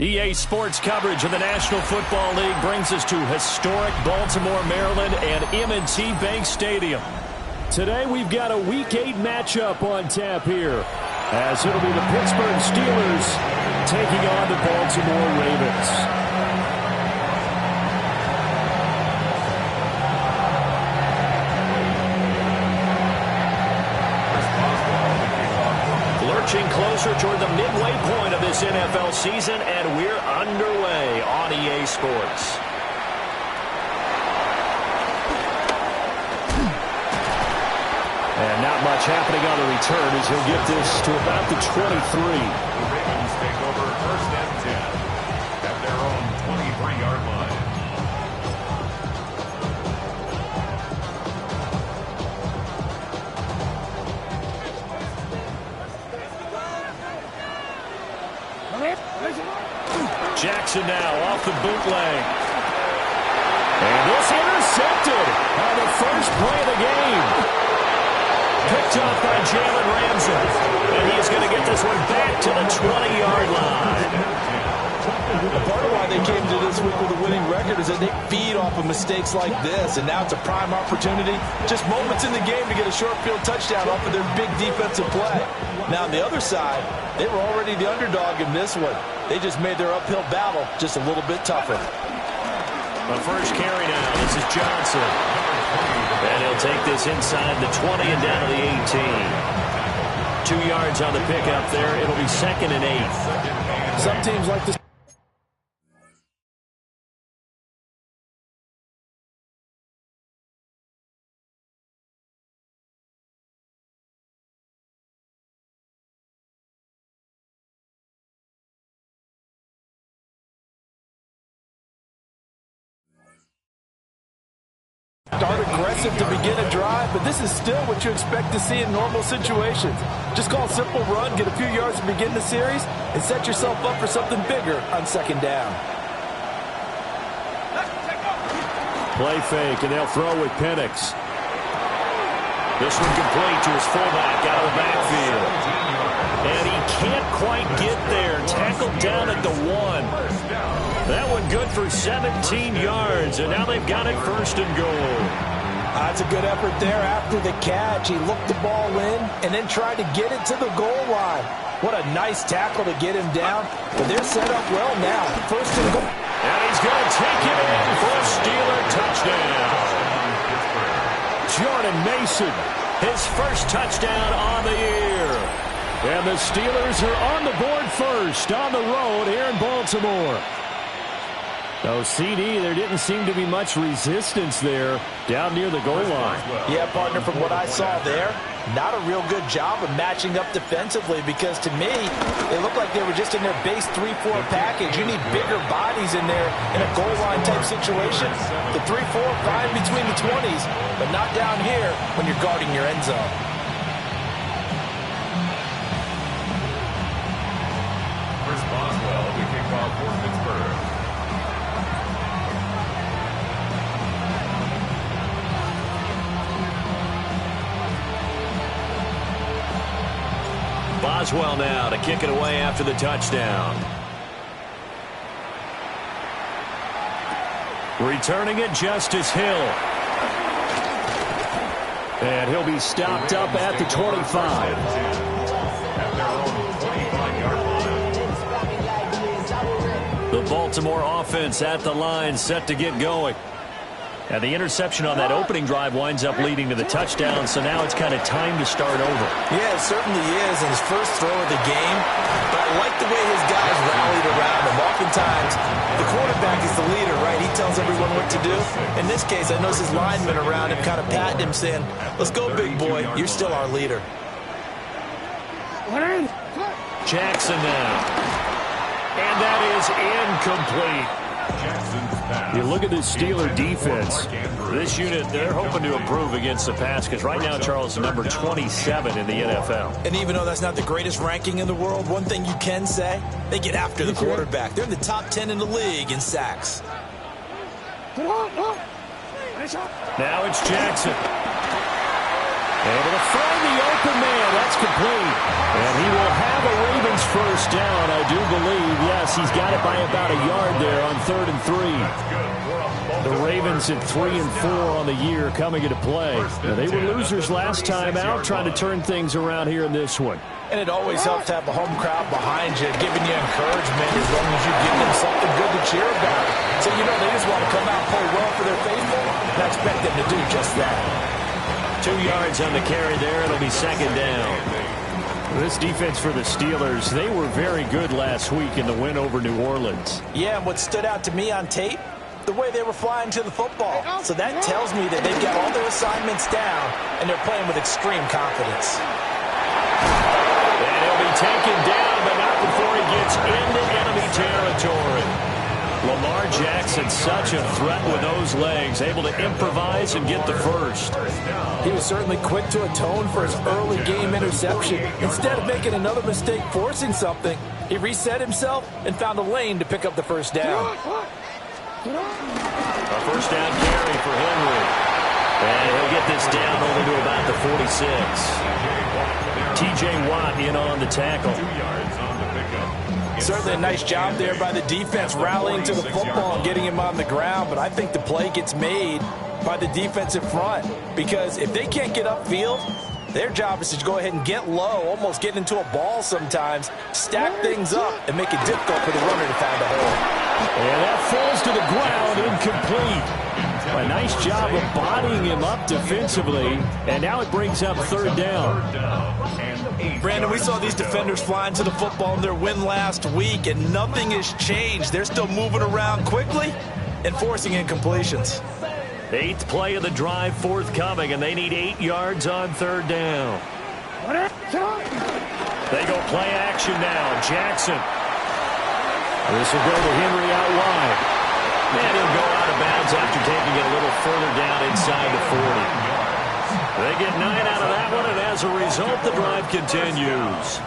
EA Sports coverage of the National Football League brings us to historic Baltimore, Maryland, and M&T Bank Stadium. Today we've got a Week 8 matchup on tap here, as it'll be the Pittsburgh Steelers taking on the Baltimore Ravens. Lurching closer toward the midway point of this NFL season, and we're underway on EA Sports. And not much happening on the return as he'll get this to about the 23. The Ravens take over first and 10 at their own 23-yard line. Jackson now off the bootleg. And this intercepted on the first play of the game. Picked off by Jalen Ramsey. And he's going to get this one back to the 20-yard line. Part of why they came to this week with a winning record is that they feed off of mistakes like this, and now it's a prime opportunity. Just moments in the game to get a short field touchdown off of their big defensive play. Now, on the other side, they were already the underdog in this one. They just made their uphill battle just a little bit tougher. The first carry now. This is Johnson. And he'll take this inside the 20 and down to the 18. 2 yards on the pickup there. It'll be 2nd and 8. Some teams like this. Start aggressive to begin a drive, but this is still what you expect to see in normal situations. Just call a simple run, get a few yards to begin the series, and set yourself up for something bigger on 2nd down. Play fake, and they'll throw with Penix. This one complete to his fullback out of the backfield. And he can't quite get there. Tackled down at the 1. That one good for 17 yards, and now they've got it 1st and goal. That's a good effort there after the catch. He looked the ball in and then tried to get it to the goal line. What a nice tackle to get him down, but they're set up well now. 1st and goal. And he's going to take it in for a Steeler touchdown. Jordan Mason, his first touchdown on the year. And the Steelers are on the board first on the road here in Baltimore. Oh, CD, there didn't seem to be much resistance there down near the goal line. Yeah, partner, from what I saw there, not a real good job of matching up defensively, because to me, they looked like they were just in their base 3-4 package. You need bigger bodies in there in a goal line type situation. The 3-4, fine between the 20s, but not down here when you're guarding your end zone. Chris Boswell, the kickoff for Pittsburgh. Boswell now to kick it away after the touchdown. Returning it, Justice Hill. And he'll be stopped up at the 25. The Baltimore offense at the line, set to get going. And the interception on that opening drive winds up leading to the touchdown, so now it's kind of time to start over. Yeah, it certainly is, in his first throw of the game. But I like the way his guys rallied around him. Oftentimes, the quarterback is the leader, right? He tells everyone what to do. In this case, I noticed his linemen around him kind of patting him, saying, "Let's go, big boy. You're still our leader." Jackson now. And that is incomplete. You look at this Steeler defense. This unit, they're hoping to improve against the pass, because right now, Charles, is number 27 in the NFL. And even though that's not the greatest ranking in the world, one thing you can say, they get after the quarterback. They're in the top 10 in the league in sacks. Now it's Jackson. Able to find the open man. That's complete. And he will have a Ravens first down, I do believe. Yes, he's got it by about a yard there on 3rd and 3. The Ravens at 3 and 4 on the year coming into play. Now, they were losers last time out, trying to turn things around here in this one. And it always helps to have a home crowd behind you, giving you encouragement as long as you give them something good to cheer about. So, you know, they just want to come out and play well for their faithful, and I expect them to do just that. 2 yards on the carry there. It'll be 2nd down. This defense for the Steelers, they were very good last week in the win over New Orleans. Yeah, and what stood out to me on tape, the way they were flying to the football. So that tells me that they've got all their assignments down, and they're playing with extreme confidence. And he'll be taken down, but not before he gets into enemy territory. Lamar Jackson, such a threat with those legs, able to improvise and get the first. He was certainly quick to atone for his early game interception. Instead of making another mistake forcing something, he reset himself and found a lane to pick up the first down. A first down carry for Henry. And he'll get this down only to about the 46. T.J. Watt in on the tackle. 2 yards on the pickup. Certainly a nice job there by the defense rallying to the football and getting him on the ground, but I think the play gets made by the defensive front because if they can't get upfield, their job is to go ahead and get low, almost get into a ball sometimes, stack things up, and make it difficult for the runner to find a hole. And that falls to the ground, incomplete. A nice job of bodying him up defensively, and now it brings up 3rd down. Brandon, we saw these defenders flying to the football in their win last week, and nothing has changed. They're still moving around quickly and forcing incompletions. 8th play of the drive forthcoming, and they need 8 yards on 3rd down. They go play action now. Jackson. This will go to Henry out wide. And he'll go out of bounds after taking it a little further down inside the 40. They get 9 out of that one, and as a result, the drive continues.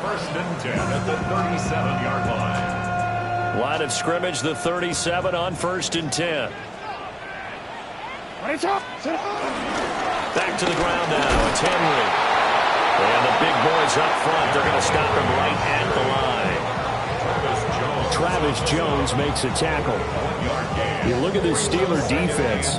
1st and 10 at the 37-yard line. Line of scrimmage, the 37 on 1st and 10. Back to the ground now. It's Henry. And the big boys up front, they're going to stop him right at the line. Travis Jones makes a tackle. You look at this Steeler defense.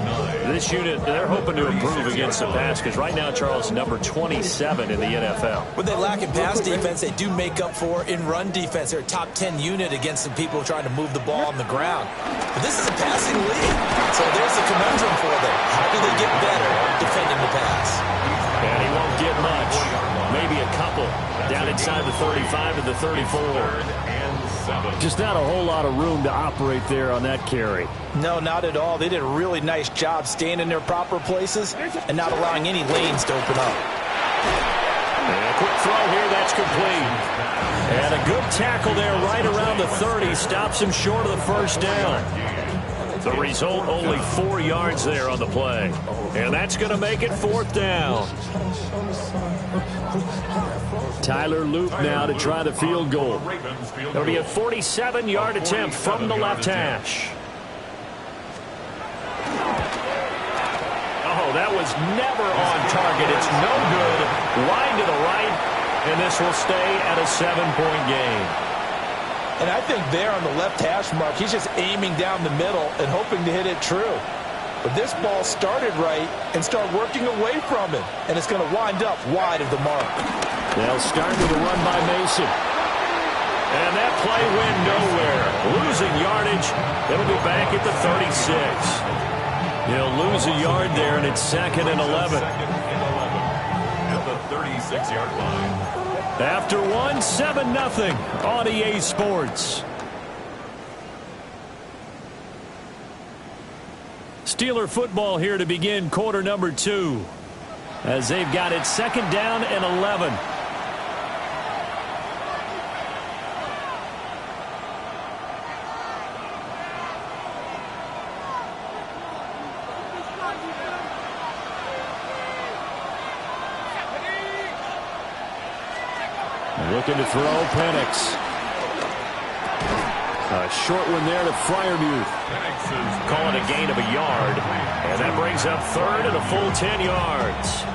This unit, they're hoping to improve against the pass because right now, Charles, number 27 in the NFL. When they lack in pass defense, they do make up for in run defense. They're a top 10 unit against some people trying to move the ball on the ground. But this is a passing league, so there's a conundrum for them. How do they get better defending the pass? And he won't get much. Maybe a couple down inside the 35 to the 34. Just not a whole lot of room to operate there on that carry. No, not at all. They did a really nice job staying in their proper places and not allowing any lanes to open up. And a quick throw here, that's complete. And a good tackle there right around the 30. Stops him short of the first down. The result, only 4 yards there on the play. And that's going to make it 4th down. Tyler Loop now to try the field goal. It'll be a 47-yard attempt from the left hash. Oh, that was never on target. It's no good. Wide to the right, and this will stay at a 7-point game. And I think there on the left hash mark, he's just aiming down the middle and hoping to hit it true. But this ball started right and started working away from him, and it's going to wind up wide of the mark. They'll start with a run by Mason. And that play went nowhere. Losing yardage. It'll be back at the 36. He'll lose a yard there, and it's 2nd and 11. At the 36-yard line. After 7-0 on EA Sports. Steeler football here to begin quarter number 2. As they've got it 2nd down and 11. Looking to throw, Penix. A short one there to Freiermuth. Call it a gain of a yard. And that brings up third and a full 10 yards.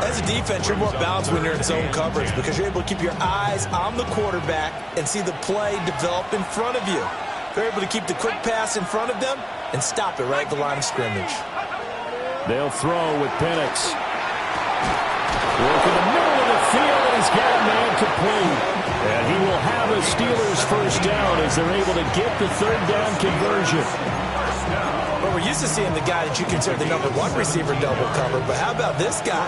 As a defense, you're more balanced when you're in zone coverage because you're able to keep your eyes on the quarterback and see the play develop in front of you. They're able to keep the quick pass in front of them and stop it right at the line of scrimmage. They'll throw with Penix. Work in the middle of the field, and he's got a man complete. And he will have a Steelers first down as they're able to get the third down conversion. Well, we're used to seeing the guy that you consider the #1 receiver double covered, but how about this guy?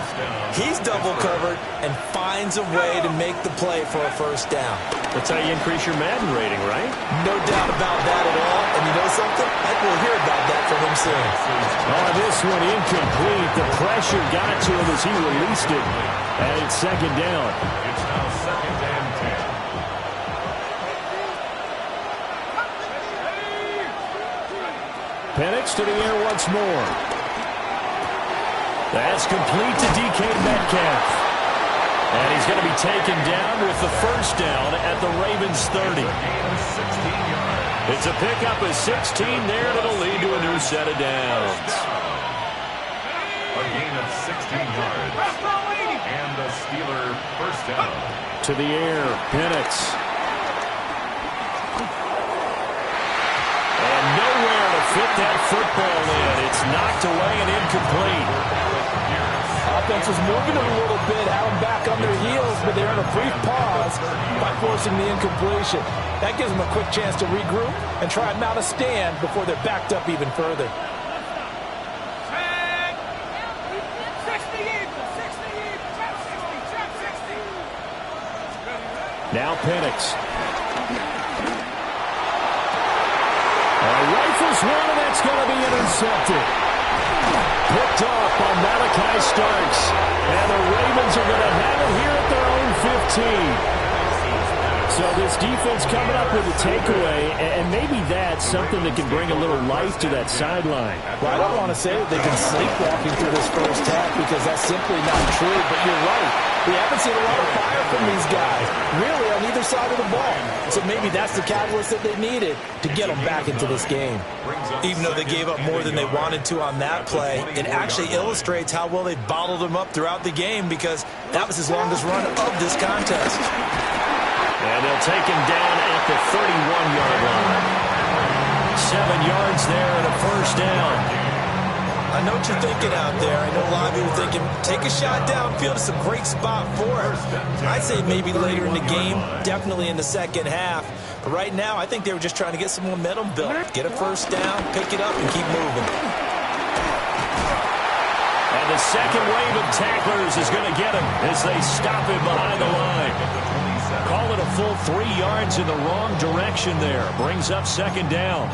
He's double covered and finds a way to make the play for a first down. That's how you increase your Madden rating, right? No doubt about that at all. And you know something? I think we'll hear about that from him soon. Oh, this one incomplete. The pressure got to him as he released it. And it's second down. It's now second and 10. Penix to the air once more. That's complete to DK Metcalf. And he's going to be taken down with the first down at the Ravens 30. It's a pickup of 16 there that'll lead to a new set of downs. A gain of 16 yards. And the Steeler first down. To the air, Penix. And nowhere to fit that football in. It's knocked away and incomplete. Offense was moving a little bit, had them back on their heels, but they're in a brief pause by forcing the incompletion. That gives them a quick chance to regroup and try and mount a stand before they're backed up even further. Now Penix. Rifles one, and that's going to be intercepted. Picked off by Malachi Starks. And the Ravens are going to have it here at their own 15. So this defense coming up with a takeaway, and maybe that's something that can bring a little life to that sideline. Well, I don't want to say that they've been sleepwalking through this first half because that's simply not true, but you're right. We haven't seen a lot of fire from these guys, really, on either side of the ball. So maybe that's the catalyst that they needed to get them back into this game. Even though they gave up more than they wanted to on that play, it actually illustrates how well they bottled them up throughout the game because that was his longest run of this contest. And they'll take him down at the 31-yard line. 7 yards there and a first down. I know what you're thinking out there. I know a lot of you are thinking, take a shot downfield. It's a great spot for it. I'd say maybe later in the game, definitely in the second half. But right now, I think they were just trying to get some momentum built. Get a first down, pick it up, and keep moving. And the second wave of tacklers is going to get him as they stop him behind the line. Call it a full 3 yards in the wrong direction there. Brings up second down.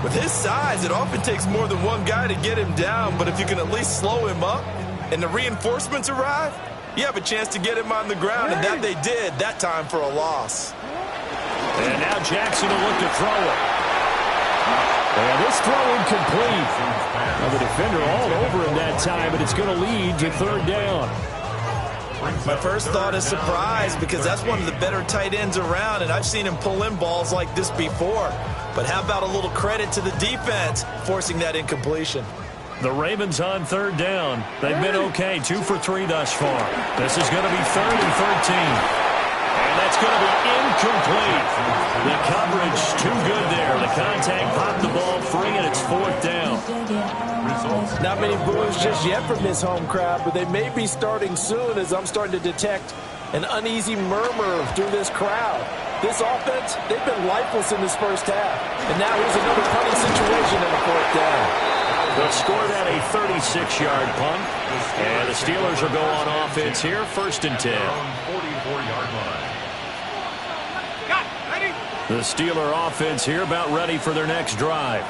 With his size, it often takes more than one guy to get him down, but if you can at least slow him up and the reinforcements arrive, you have a chance to get him on the ground, and that they did that time for a loss. And now Jackson will look to throw it. And this throw incomplete. Well, the defender all over him that time, but it's going to lead to third down. My first thought is surprise because that's one of the better tight ends around, and I've seen him pull in balls like this before. But how about a little credit to the defense forcing that incompletion? The Ravens on third down. They've been okay, 2 for 3 thus far. This is going to be 3rd and 13. And that's going to be incomplete. The coverage too good there. The contact popped the ball free, and it's 4th down. Not many boos just yet from this home crowd, but they may be starting soon as I'm starting to detect an uneasy murmur through this crowd. This offense, they've been lifeless in this first half. And now here's another punting situation in the 4th down. They'll score that a 36-yard punt. And the Steelers will go on offense here, 1st and 10. 44-yard line. The Steeler offense here about ready for their next drive.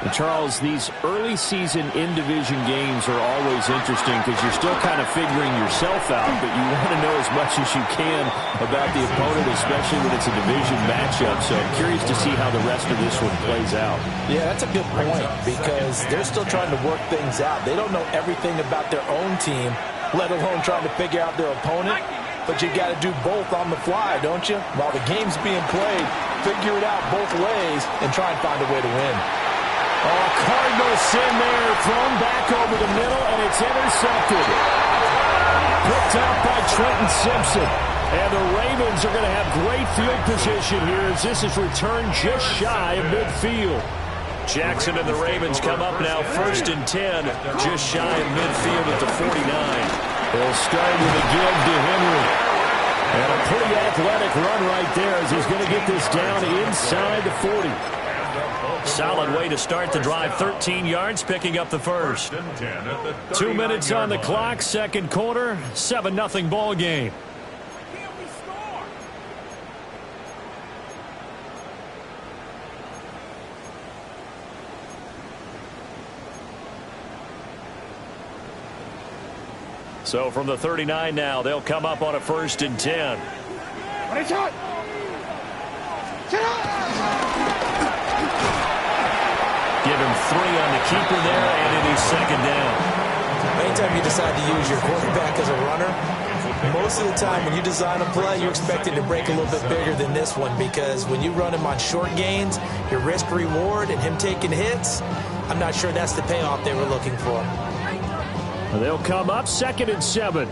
And Charles, these early season in-division games are always interesting because you're still kind of figuring yourself out, but you want to know as much as you can about the opponent, especially when it's a division matchup. So I'm curious to see how the rest of this one plays out. Yeah, that's a good point because they're still trying to work things out. They don't know everything about their own team, let alone trying to figure out their opponent. But you got to do both on the fly, don't you? While the game's being played, figure it out both ways and try and find a way to win. Oh, Cardinal sin there, thrown back over the middle, and it's intercepted. Picked up by Trenton Simpson. And the Ravens are going to have great field position here as this is returned just shy of midfield. Jackson and the Ravens come up now 1st and 10, just shy of midfield at the 49. They'll start with a give to Henry. And a pretty athletic run right there as he's going to get this down inside the 40. Solid way to start the drive, 13 yards, picking up the first. 2 minutes on the clock, second quarter, 7-0 ball game. So from the 39 now, they'll come up on a 1st and 10. Give him 3 on the keeper there, and it is 2nd down. Anytime you decide to use your quarterback as a runner, most of the time when you design a play, you're expected to break a little bit bigger than this one, because when you run him on short gains, your risk-reward and him taking hits, I'm not sure that's the payoff they were looking for. They'll come up 2nd and 7.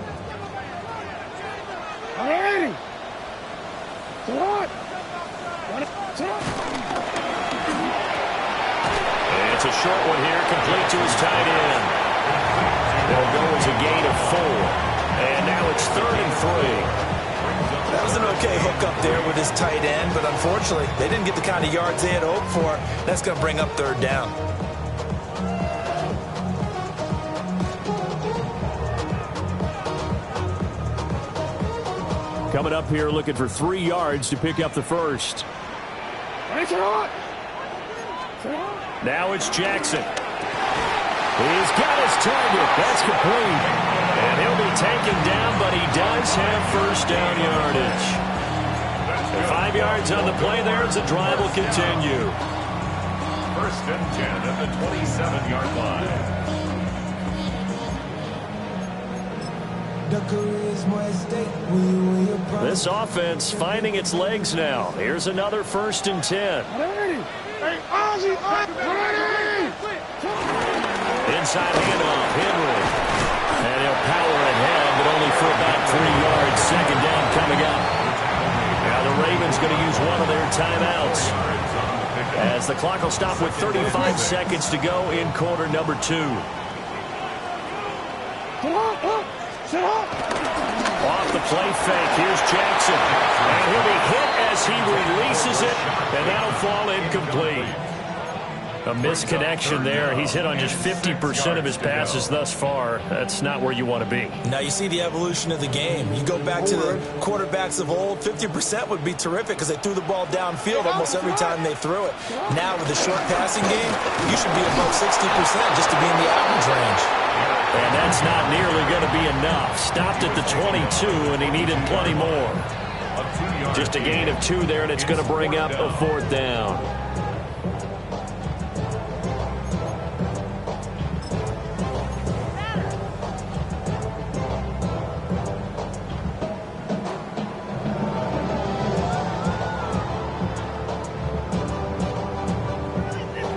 It's a short one here, complete to his tight end. They'll go as a gain of 4. And now it's 3rd and 3. That was an okay hook up there with his tight end, but unfortunately, they didn't get the kind of yards they had hoped for. That's going to bring up 3rd down. Coming up here looking for 3 yards to pick up the first. Now it's Jackson. He's got his target. That's complete. And he'll be taken down, but he does have 1st down yardage. And 5 yards on the play there as the drive will continue. 1st and 10 at the 27-yard line. This offense finding its legs now. Here's another 1st and 10. Inside handoff, Henry. And he'll power ahead, but only for about 3 yards. 2nd down coming up. Now the Ravens going to use one of their timeouts, as the clock will stop with 35 seconds to go in quarter number 2. Off the play fake, here's Jackson. And he'll be hit as he releases it, and that'll fall incomplete. A misconnection there. He's hit on just 50% of his passes thus far. That's not where you want to be. Now you see the evolution of the game. You go back to the quarterbacks of old, 50% would be terrific because they threw the ball downfield almost every time they threw it. Now with the short passing game, you should be above 60% just to be in the average range. And that's not nearly going to be enough. Stopped at the 22, and he needed plenty more. Just a gain of 2 there, and it's going to bring up a 4th down.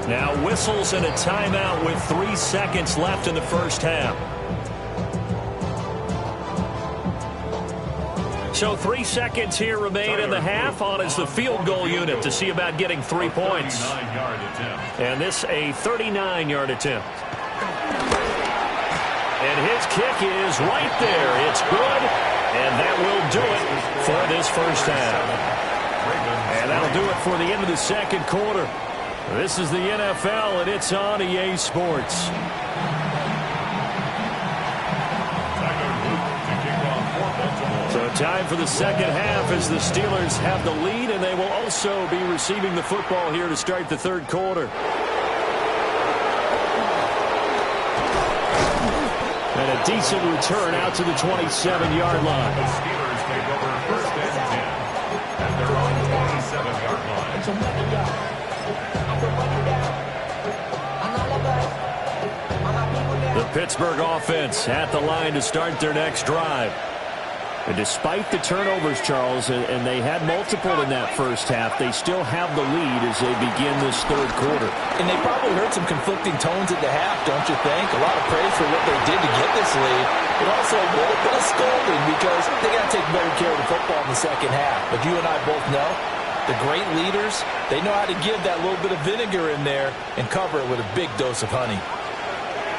Now whistles and a timeout with 3 seconds left in the first half. So 3 seconds here remain in the half on as the field goal unit to see about getting 3 points. And this a 39-yard attempt. And his kick is right there. It's good, and that will do it for this first half. And that'll do it for the end of the second quarter. This is the NFL, and it's on EA Sports. So time for the second half as the Steelers have the lead, and they will also be receiving the football here to start the third quarter. And a decent return out to the 27-yard line. The Steelers take over 1st and 10 at their own 27-yard line. The Pittsburgh offense at the line to start their next drive. And despite the turnovers, Charles, and they had multiple in that first half, they still have the lead as they begin this third quarter. And they probably heard some conflicting tones at the half, don't you think? A lot of praise for what they did to get this lead, but also a little bit of scolding because they got to take better care of the football in the second half. But you and I both know the great leaders, they know how to give that little bit of vinegar in there and cover it with a big dose of honey.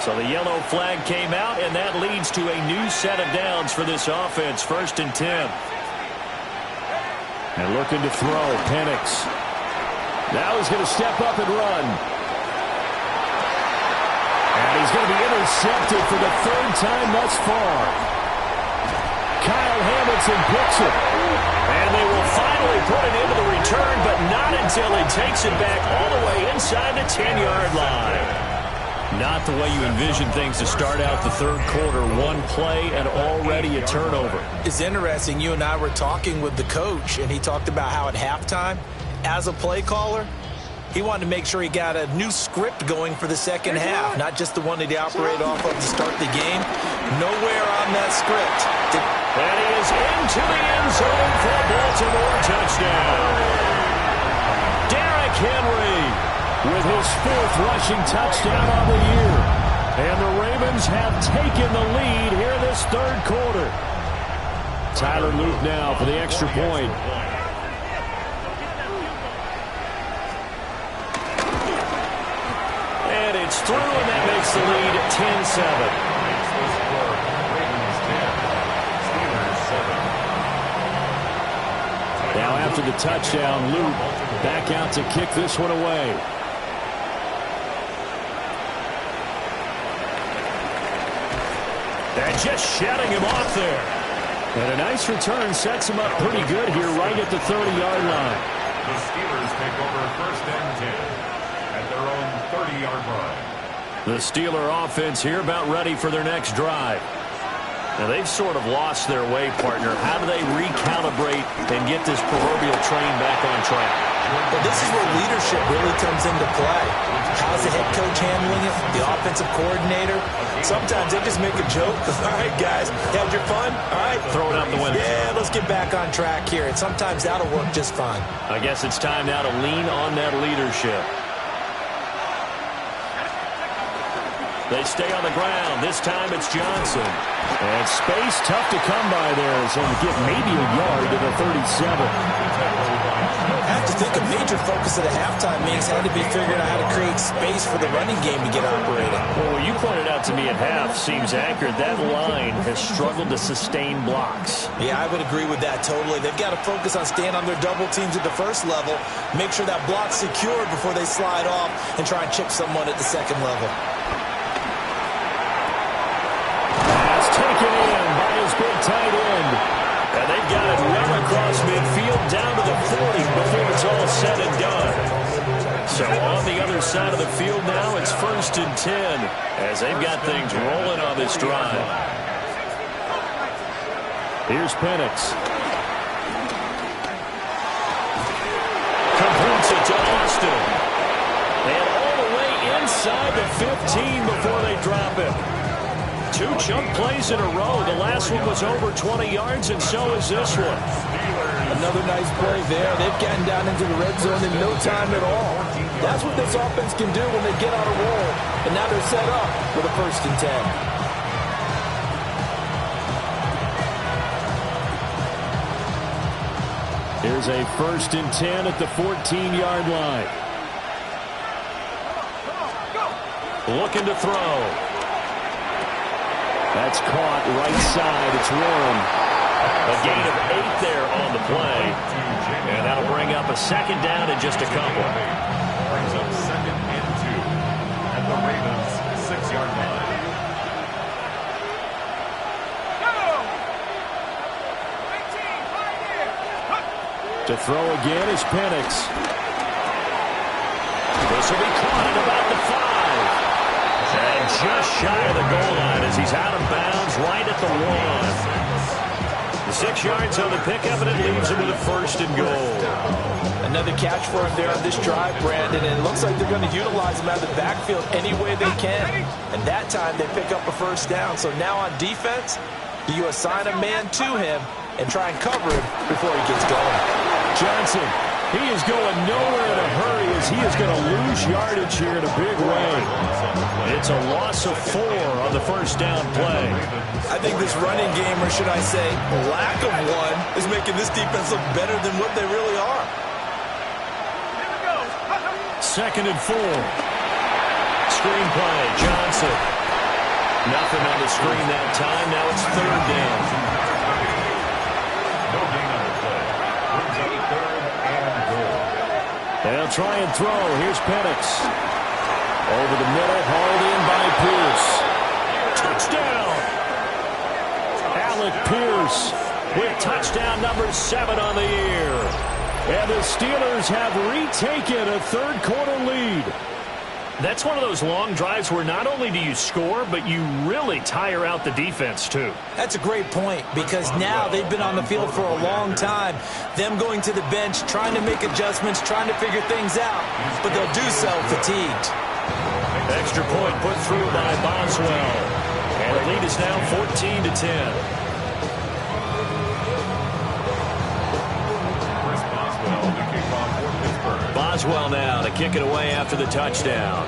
So the yellow flag came out, and that leads to a new set of downs for this offense. 1st and 10. And looking to throw, Penix. Now he's going to step up and run. And he's going to be intercepted for the 3rd time thus far. Kyle Hamilton picks it. And they will finally put it into the return, but not until he takes it back all the way inside the 10-yard line. Not the way you envision things to start out the third quarter. One play and already a turnover. It's interesting. You and I were talking with the coach, and he talked about how at halftime, as a play caller, he wanted to make sure he got a new script going for the second half, not just the one that he operated off of to start the game. Nowhere on that script. And he is into the end zone for a Baltimore touchdown. Derrick Henry with his 4th rushing touchdown on the year. And the Ravens have taken the lead here this third quarter. Tyler Luke now for the extra point. And it's through, and that makes the lead 10-7. Now after the touchdown, Luke back out to kick this one away. And just shutting him off there. And a nice return sets him up pretty good here right at the 30-yard line. The Steelers take over 1st and 10 at their own 30-yard line. The Steeler offense here about ready for their next drive. Now, they've sort of lost their way, partner. How do they recalibrate and get this proverbial train back on track? Well, this is where leadership really comes into play. How's the head coach handling it? The offensive coordinator? Sometimes they just make a joke. All right, guys, had your fun? All right. Throw it out the window. Yeah, let's get back on track here. And sometimes that'll work just fine. I guess it's time now to lean on that leadership. They stay on the ground. This time it's Johnson. And space tough to come by there. So get maybe a yard to the 37. I have to think a major focus of the halftime meetings had to be figuring out how to create space for the running game to get operating. Well, what you pointed out to me at half seems accurate. That line has struggled to sustain blocks. Yeah, I would agree with that totally. They've got to focus on staying on their double teams at the first level, make sure that block's secured before they slide off and try and chip someone at the second level. Taken in by his big tight end. And they've got it well across midfield down to the 40 before it's all said and done. So on the other side of the field now, it's 1st and 10 as they've got things rolling on this drive. Here's Penix. Completes it to Austin. And all the way inside the 15 before they drop it. 2 chunk plays in a row. The last one was over 20 yards, and so is this one. Another nice play there. They've gotten down into the red zone in no time at all. That's what this offense can do when they get on a roll. And now they're set up for the 1st and 10. Here's a 1st and 10 at the 14-yard line. Looking to throw. That's caught right side. It's Warren. A gain of 8 there on the play. And that'll bring up a 2nd down in just a couple. Brings up 2nd and 2 at the Ravens' 6-yard line. To throw again is Penix. This will be caught at about the 5. And just shy of the goal line as he's out of bounds right at the 1. The 6 yards on the pickup, and it leaves him with a 1st and goal. Another catch for him there on this drive, Brandon, and it looks like they're going to utilize him out of the backfield any way they can. And that time they pick up a 1st down. So now on defense, You assign a man to him and try and cover him before he gets going. Johnson, he is going nowhere in a hurry as he is going to lose yardage here in a big way. It's a loss of 4 on the first down play. I think this running game, or should I say lack of one, is making this defense look better than what they really are. 2nd and 4. Screen play, Johnson. Nothing on the screen that time. Now it's 3rd down. No gain on the play. Brings up 3rd and goal. They'll try and throw. Here's Penix. Over the middle, hauled in by Pierce. Touchdown! Alec Pierce with touchdown number 7 on the year. And the Steelers have retaken a third-quarter lead. That's one of those long drives where not only do you score, but you really tire out the defense, too. That's a great point, because now they've been on the field for a long time. Them going to the bench, trying to make adjustments, trying to figure things out, but they'll do so fatigued. Extra point put through by Boswell. And the lead is now 14-10. Boswell now to kick it away after the touchdown.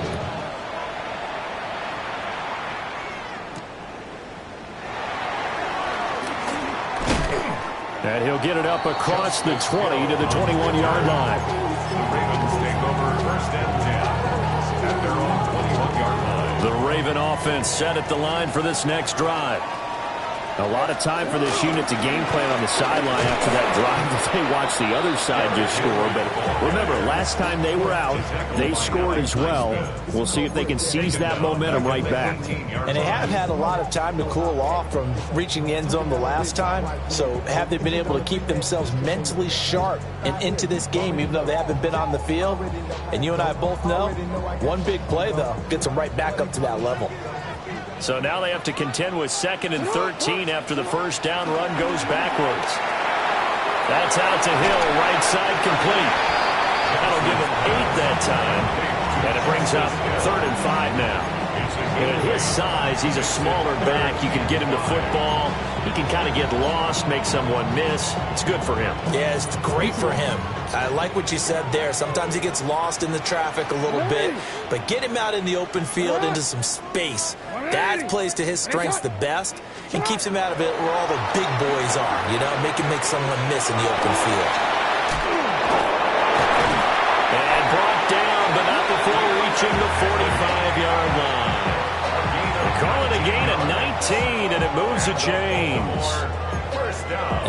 And he'll get it up across the 20 to the 21-yard line. The Ravens take over 1st and 10 at their own 21-yard line. The Raven offense set at the line for this next drive. A lot of time for this unit to game plan on the sideline after that drive that they watched the other side just score. But remember, last time they were out, they scored as well. We'll see if they can seize that momentum right back. And they have had a lot of time to cool off from reaching the end zone the last time. So have they been able to keep themselves mentally sharp and into this game, even though they haven't been on the field? And you and I both know, one big play, though, gets them right back up to that level. So now they have to contend with 2nd and 13 after the first down run goes backwards. That's out to Hill, right side complete. That'll give him 8 that time. And it brings up 3rd and 5 now. And at his size, he's a smaller back. You can get him the football. He can kind of get lost, make someone miss. It's good for him. Yeah, it's great for him. I like what you said there. Sometimes he gets lost in the traffic a little bit, but get him out in the open field into some space. That plays to his strengths the best and keeps him out of it where all the big boys are, you know, make him make someone miss in the open field. And brought down, but not before reaching the 45-yard line. They call it a gain of 19, and it moves the chains.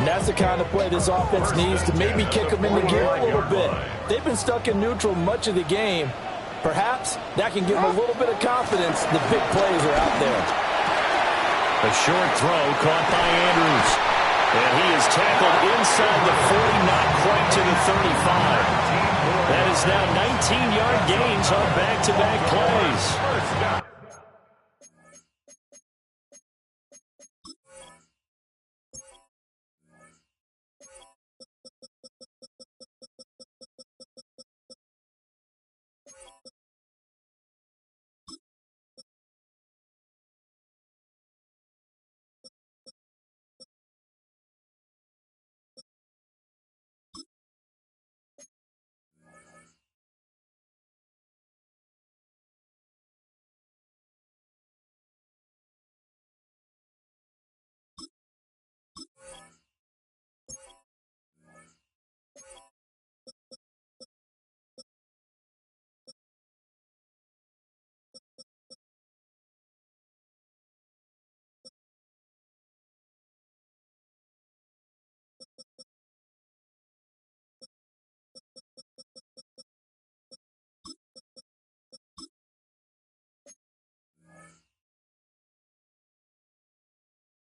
And that's the kind of play this offense needs to maybe kick them into gear a little bit. They've been stuck in neutral much of the game. Perhaps that can give them a little bit of confidence. The big plays are out there. A short throw caught by Andrews. And he is tackled inside the 40, not quite to the 35. That is now 19-yard gains on back-to-back plays.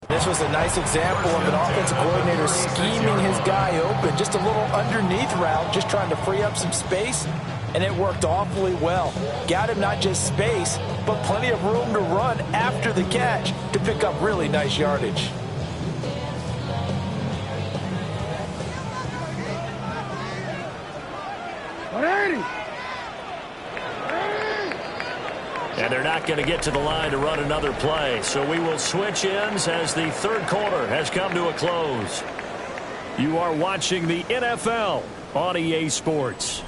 This was a nice example of an offensive coordinator scheming his guy open. Just a little underneath route, just trying to free up some space, and it worked awfully well. Got him not just space, but plenty of room to run after the catch to pick up really nice yardage. And they're not going to get to the line to run another play. So we will switch ends as the third quarter has come to a close. You are watching the NFL on EA Sports.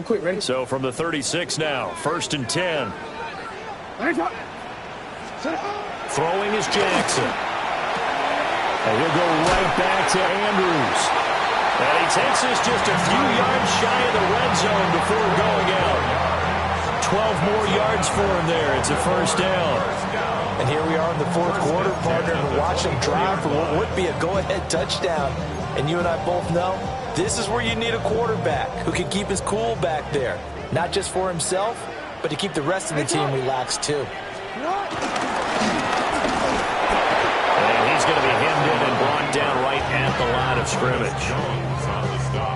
Quick, ready? So from the 36 now, 1st and 10. Throwing is Jackson. And he'll go right back to Andrews. And he takes us just a few yards shy of the red zone before going out. 12 more yards for him there. It's a first down. And here we are in the fourth quarter, partner, and watch him drive for what would be a go-ahead touchdown. And you and I both know this is where you need a quarterback who can keep his cool back there. Not just for himself, but to keep the rest of the team relaxed too. And he's going to be hemmed in and brought down right at the line of scrimmage.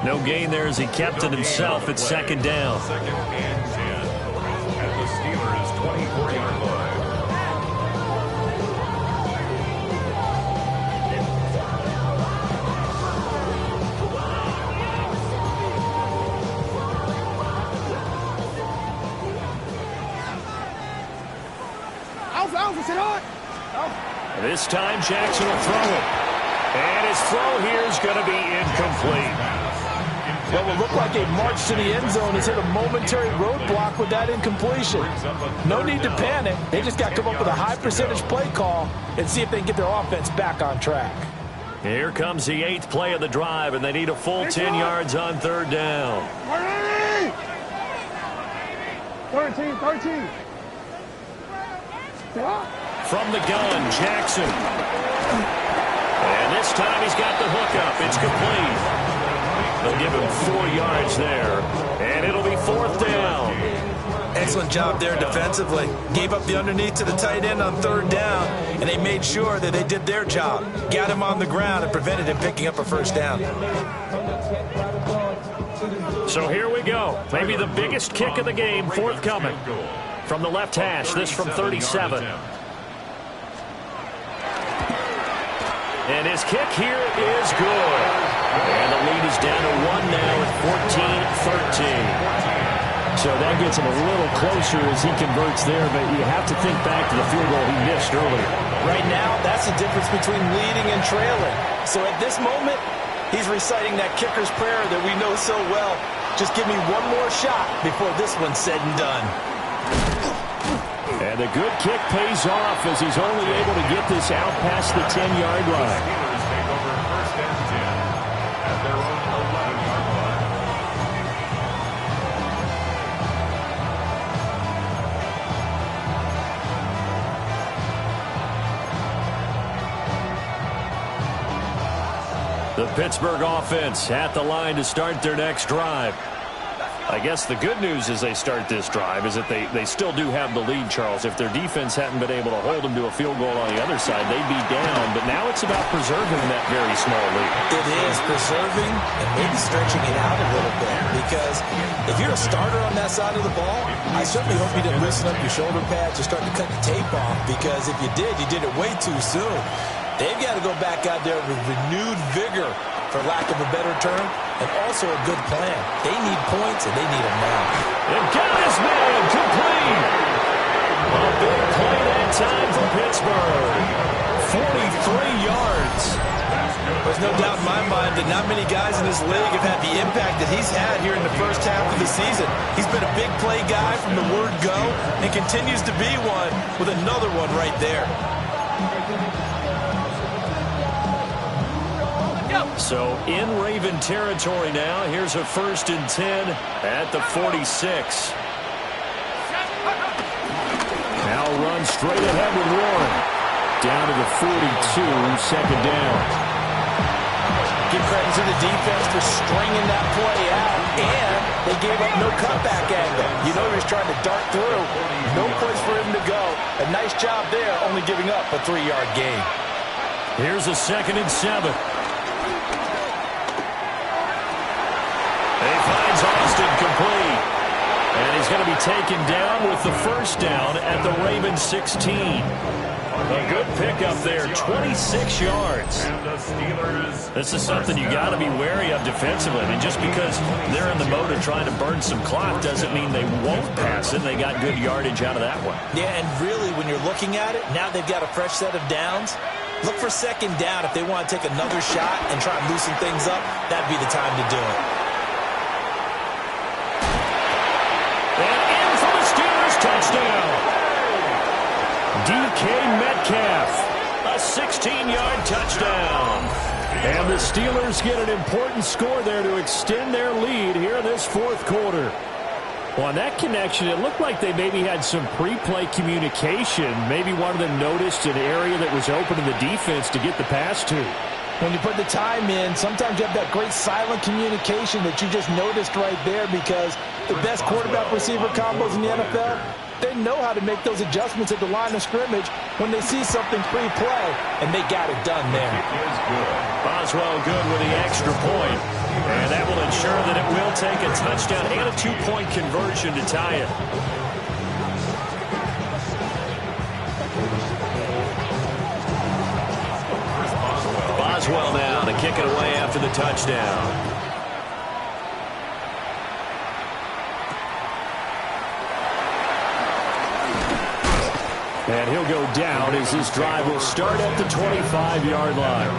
No gain there as he kept it himself at second down. Second and 10 at the Steelers' 24-yard line. This time Jackson will throw it. And his throw here is going to be incomplete. What will look like a march to the end zone has hit a momentary roadblock with that incompletion. No need to panic. They just got to come up with a high percentage play call and see if they can get their offense back on track. Here comes the 8th play of the drive, and they need a full 10 yards on third down. 13. From the gun, Jackson. And this time he's got the hookup. It's complete. They'll give him 4 yards there. And it'll be fourth down. Excellent job there defensively. Gave up the underneath to the tight end on third down, and they made sure that they did their job. Got him on the ground and prevented him picking up a first down. So here we go. Maybe the biggest kick of the game forthcoming. From the left hash, this from 37. And his kick here is good. And the lead is down to 1 now at 14-13. So that gets him a little closer as he converts there, but you have to think back to the field goal he missed earlier. Right now, that's the difference between leading and trailing. So at this moment, he's reciting that kicker's prayer that we know so well. Just give me one more shot before this one's said and done. And the good kick pays off as he's only able to get this out past the 10-yard line. Steelers take over first and 10 at their own 11-yard line. The Pittsburgh offense at the line to start their next drive. I guess the good news as they start this drive is that they still do have the lead, Charles. If their defense hadn't been able to hold them to a field goal on the other side, they'd be down. But now it's about preserving that very small lead. It is preserving and maybe stretching it out a little bit. Because if you're a starter on that side of the ball, I certainly hope you didn't loosen up your shoulder pads or start to cut the tape off. Because if you did it way too soon. They've got to go back out there with renewed vigor, for lack of a better term, and also a good plan. They need points, and they need them now. And got his man complete. A big play that time for Pittsburgh. 43 yards. There's no doubt in my mind that not many guys in this league have had the impact that he's had here in the first half of the season. He's been a big play guy from the word go and continues to be one with another one right there. So in Raven territory now. Here's a 1st and 10 at the 46. Now run straight ahead with Warren. Down to the 42, second down. Give credit to the defense for stringing that play out, and they gave up no cutback angle. You know he was trying to dart through. No place for him to go. A nice job there, only giving up a 3-yard gain. Here's a 2nd and 7. He finds Austin complete. And he's going to be taken down with the first down at the Ravens 16. A good pickup there, 26 yards. This is something you got to be wary of defensively. I mean, just because they're in the mode of trying to burn some clock doesn't mean they won't pass it. They got good yardage out of that one. Yeah, and really, when you're looking at it, now they've got a fresh set of downs. Look for second down if they want to take another shot and try and loosen things up. That'd be the time to do it. And in for the Steelers touchdown. DK Metcalf, a 16-yard touchdown. And the Steelers get an important score there to extend their lead here in this fourth quarter. Well, on that connection, it looked like they maybe had some pre-play communication. Maybe one of them noticed an area that was open to the defense to get the pass to. When you put the time in, sometimes you have that great silent communication that you just noticed right there, because the best quarterback-receiver combos in the NFL, they know how to make those adjustments at the line of scrimmage when they see something pre-play, and they got it done there. Boswell good with the extra point, and that will ensure that it will take a touchdown and a two-point conversion to tie it. Boswell now to kick it away after the touchdown. And he'll go down as this drive will start at the 25-yard line.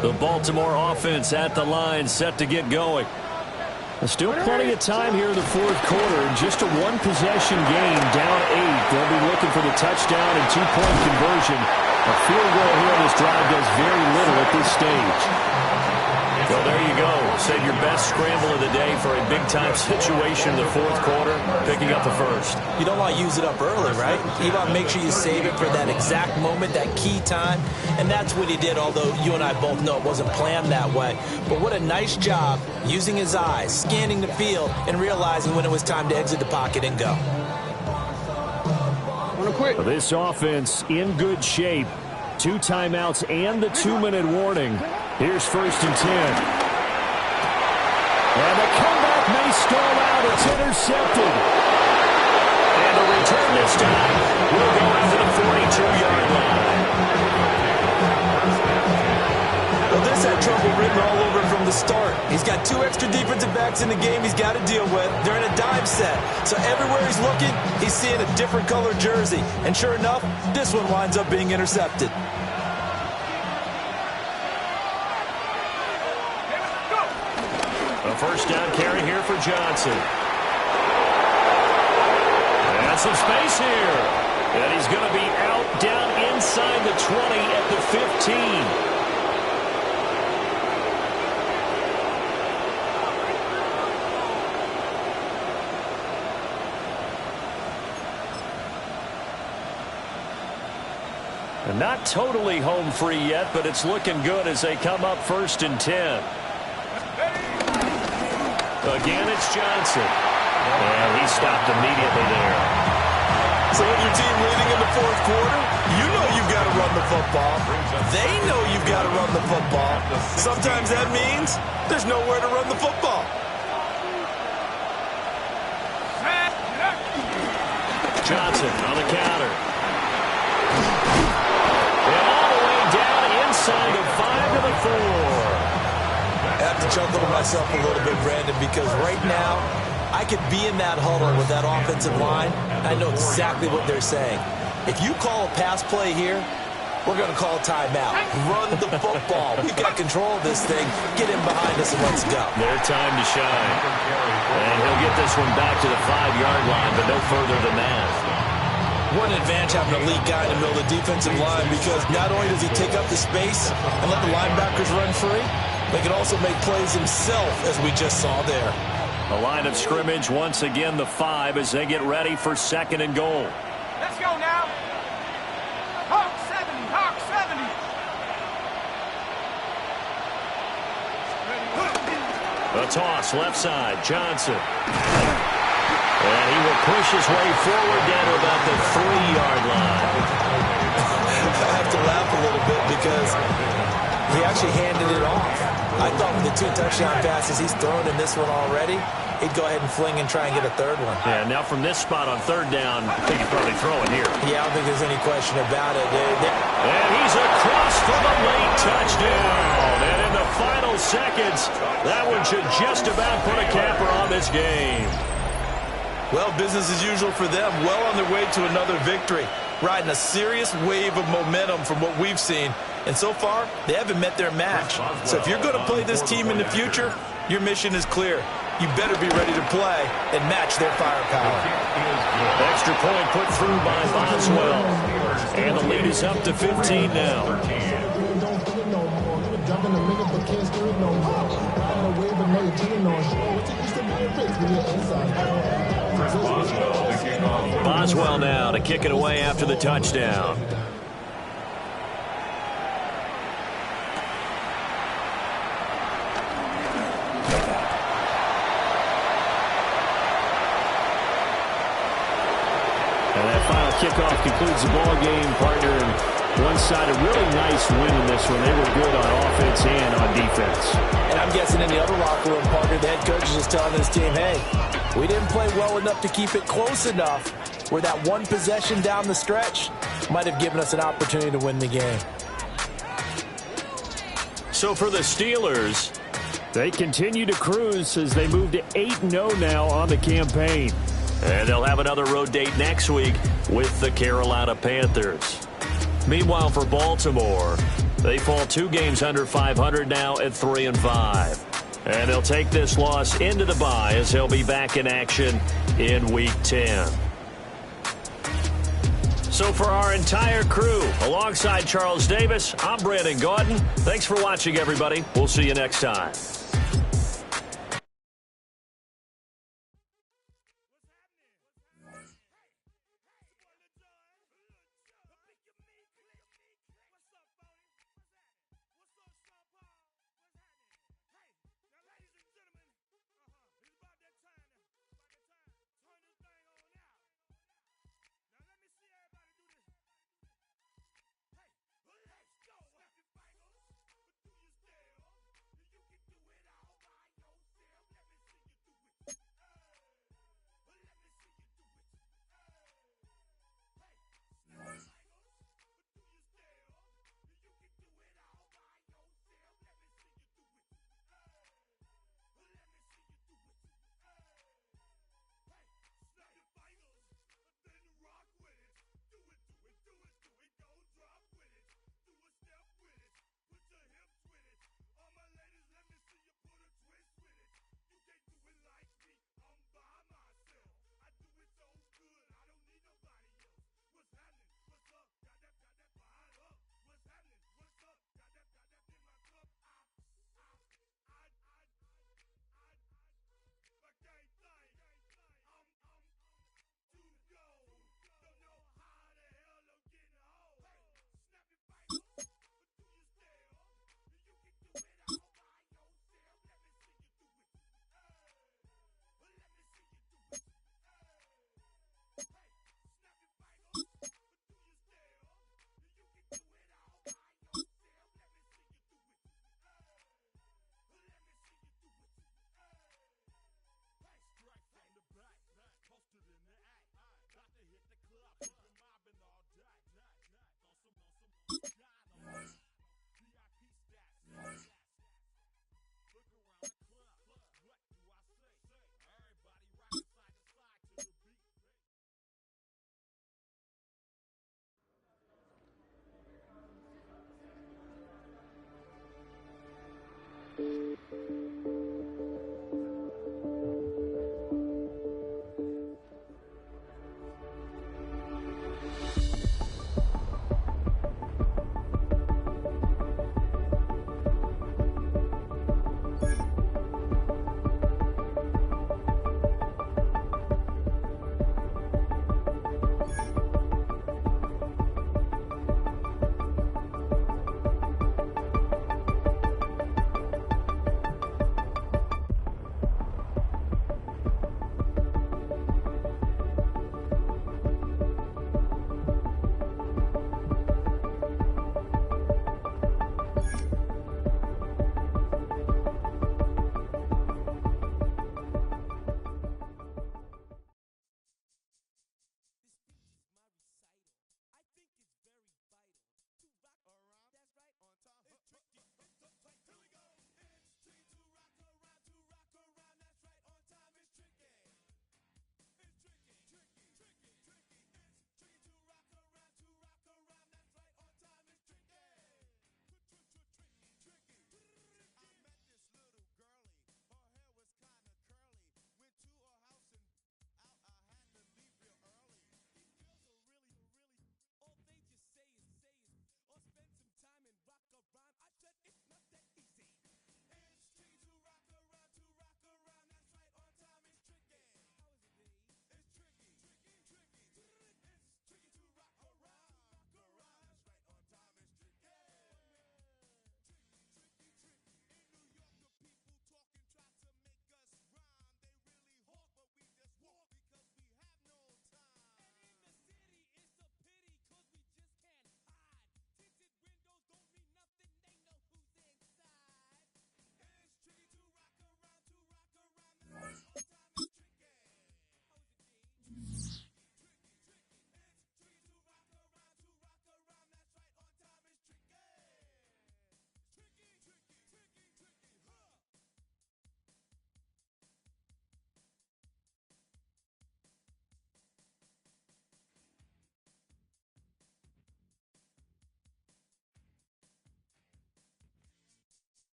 The Baltimore offense at the line, set to get going. Still plenty of time here in the fourth quarter. Just a one-possession game, down 8. They'll be looking for the touchdown and two-point conversion. A field goal here on this drive does very little at this stage. Well, there you go. Save your best scramble of the day for a big-time situation in the fourth quarter, picking up the first. You don't want to use it up early, right? You want to make sure you save it for that exact moment, that key time. And that's what he did, although you and I both know it wasn't planned that way. But what a nice job using his eyes, scanning the field, and realizing when it was time to exit the pocket and go. This offense in good shape. 2 timeouts and the 2-minute warning. Here's 1st and 10. And the comeback may stall out. It's intercepted. And the return this time will go into the 42-yard line. Well, this had trouble written all over from the start. He's got 2 extra defensive backs in the game he's got to deal with. They're in a dime set. So everywhere he's looking, he's seeing a different color jersey. And sure enough, this one winds up being intercepted. A first down carry here for Johnson. And some space here. And he's going to be out down inside the 20 at the 15. And not totally home free yet, but it's looking good as they come up 1st and 10. Again, it's Johnson. And he stopped immediately there. So with your team leading in the fourth quarter, you know you've got to run the football. They know you've got to run the football. Sometimes that means there's nowhere to run the football. Johnson on the counter. And all the way down inside the 5 to the 4. I have to chuckle to myself a little bit, Brandon, because right now I could be in that huddle with that offensive line. I know exactly what they're saying. If you call a pass play here, we're going to call a timeout. Run the football. We've got control of this thing. Get in behind us and let's go. Their time to shine. And he'll get this one back to the 5-yard line, but no further than that. What an advantage having an elite guy in the middle of the defensive line, because not only does he take up the space and let the linebackers run free, they can also make plays himself, as we just saw there. The line of scrimmage, once again, the 5 as they get ready for 2nd and goal. Let's go now. Hawk 70, Hawk 70. A toss, left side, Johnson. And he will push his way forward down to about the 3-yard line. I have to laugh a little bit because he actually handed it off. I thought with the 2 touchdown passes he's thrown in this one already, he'd go ahead and fling and try and get a third one. Yeah, now from this spot on 3rd down, I think he'd probably throw it here. Yeah, I don't think there's any question about it. And he's across for the late touchdown. And in the final seconds, that one should just about put a capper on this game. Well, business as usual for them. Well on their way to another victory. Riding a serious wave of momentum from what we've seen. And so far, they haven't met their match. So if you're going to play this team in the future, your mission is clear. You better be ready to play and match their firepower. Extra point put through by Boswell. And the lead is up to 15 now. Boswell now to kick it away after the touchdown. And that final kickoff concludes the ball game, partner. And one side, a really nice win in this one. They were good on offense and on defense. And I'm guessing in the other locker room, partner, the head coach is just telling his team, hey, we didn't play well enough to keep it close enough where that one possession down the stretch might have given us an opportunity to win the game. So for the Steelers, they continue to cruise as they move to 8-0 now on the campaign. And they'll have another road date next week with the Carolina Panthers. Meanwhile, for Baltimore, they fall 2 games under 500 now at 3-5. And they'll take this loss into the bye as they'll be back in action in Week 10. So for our entire crew, alongside Charles Davis, I'm Brandon Gaudin. Thanks for watching, everybody. We'll see you next time.